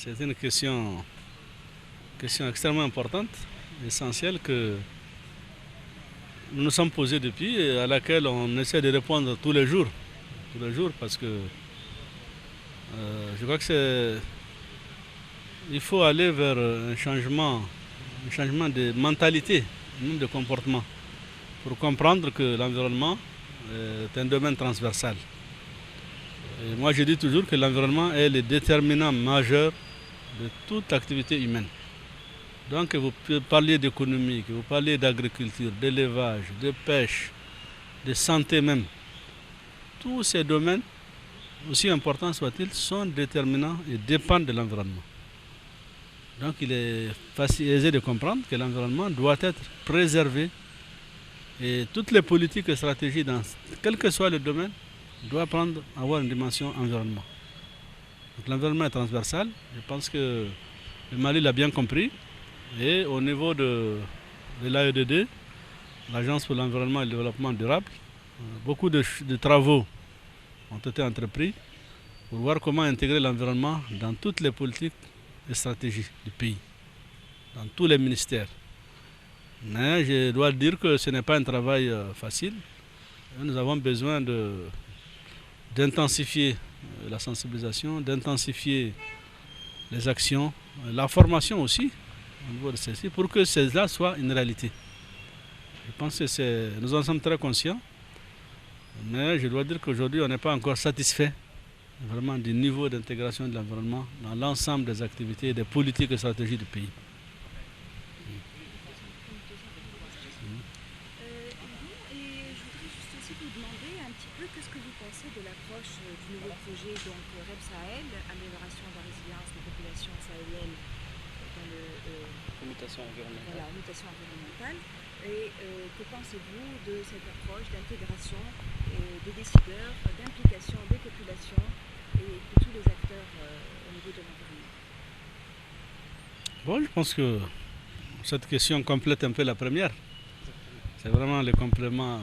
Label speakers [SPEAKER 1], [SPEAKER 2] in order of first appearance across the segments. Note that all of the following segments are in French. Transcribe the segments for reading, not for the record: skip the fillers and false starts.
[SPEAKER 1] C'est une question extrêmement importante, essentielle, que nous nous sommes posés depuis et à laquelle on essaie de répondre tous les jours. Tous les jours, parce que je crois que il faut aller vers un changement de mentalité, même de comportement, pour comprendre que l'environnement est un domaine transversal. Et moi, je dis toujours que l'environnement est le déterminant majeur de toute activité humaine. Donc, que vous parliez d'économie, que vous parliez d'agriculture, d'élevage, de pêche, de santé même, tous ces domaines, aussi importants soient-ils, sont déterminants et dépendent de l'environnement. Donc, il est aisé de comprendre que l'environnement doit être préservé et toutes les politiques et stratégies, quel que soit le domaine, doivent avoir une dimension environnement. Donc, l'environnement est transversal. Je pense que le Mali l'a bien compris. Et au niveau de l'AEDD, l'Agence pour l'environnement et le développement durable, beaucoup de travaux ont été entrepris pour voir comment intégrer l'environnement dans toutes les politiques et stratégies du pays, dans tous les ministères. Mais je dois dire que ce n'est pas un travail facile. Nous avons besoin d'intensifier la sensibilisation, d'intensifier les actions, la formation aussi au niveau de celle-ci, pour que cela soit une réalité. Je pense que nous en sommes très conscients, mais je dois dire qu'aujourd'hui on n'est pas encore satisfait vraiment du niveau d'intégration de l'environnement dans l'ensemble des activités et des politiques et stratégies du pays.
[SPEAKER 2] Qu'est-ce que vous pensez de l'approche du nouveau projet REP Sahel, amélioration de la résilience des populations sahéliennes dans
[SPEAKER 3] mutation environnementale.
[SPEAKER 2] Voilà, mutation environnementale. Et que pensez-vous de cette approche d'intégration des décideurs, d'implication des populations et de tous les acteurs au niveau de l'environnement?
[SPEAKER 1] Bon, je pense que cette question complète un peu la première. C'est vraiment le complément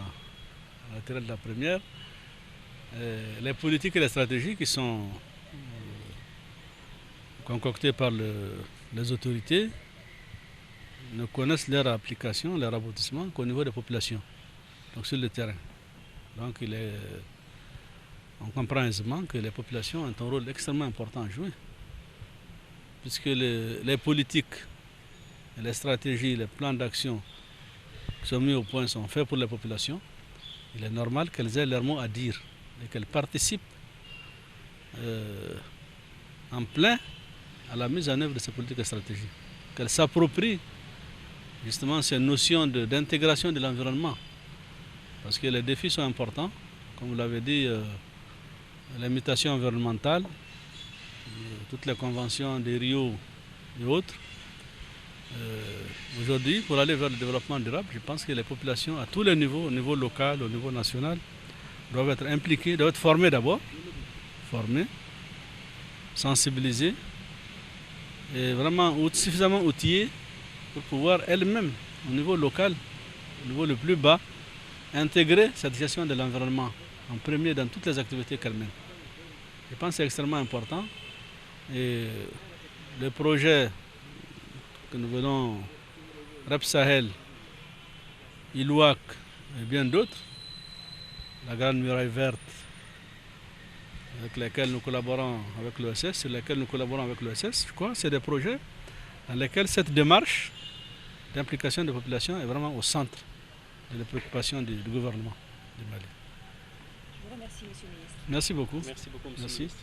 [SPEAKER 1] naturel de la première. Les politiques et les stratégies qui sont concoctées par les autorités ne connaissent leur application, leur aboutissement qu'au niveau des populations, donc sur le terrain. Donc on comprend aisément que les populations ont un rôle extrêmement important à jouer, puisque les politiques, les stratégies, les plans d'action qui sont mis au point sont faits pour les populations. Il est normal qu'elles aient leur mot à dire et qu'elles participent en plein à la mise en œuvre de ces politiques et stratégies. Qu'elles s'approprient justement ces notions d'intégration de l'environnement. Parce que les défis sont importants. Comme vous l'avez dit, les mutations environnementales, toutes les conventions des Rio et autres. Aujourd'hui, pour aller vers le développement durable, je pense que les populations à tous les niveaux, au niveau local, au niveau national, doivent être impliquées, doivent être formées d'abord, sensibilisées et vraiment suffisamment outillées pour pouvoir elles-mêmes, au niveau local, au niveau le plus bas, intégrer cette gestion de l'environnement en premier dans toutes les activités qu'elles mènent. Je pense que c'est extrêmement important. Et le projet que nous venons, REP Sahel, ILUAC et bien d'autres, la Grande Muraille Verte, avec lesquels nous collaborons avec l'OSS, sur lesquels nous collaborons avec l'OSS, je crois, c'est des projets dans lesquels cette démarche d'implication des populations est vraiment au centre des préoccupations du gouvernement du Mali.
[SPEAKER 2] Je vous remercie, Monsieur le Ministre.
[SPEAKER 1] Merci beaucoup.
[SPEAKER 3] Merci beaucoup, Monsieur le Ministre.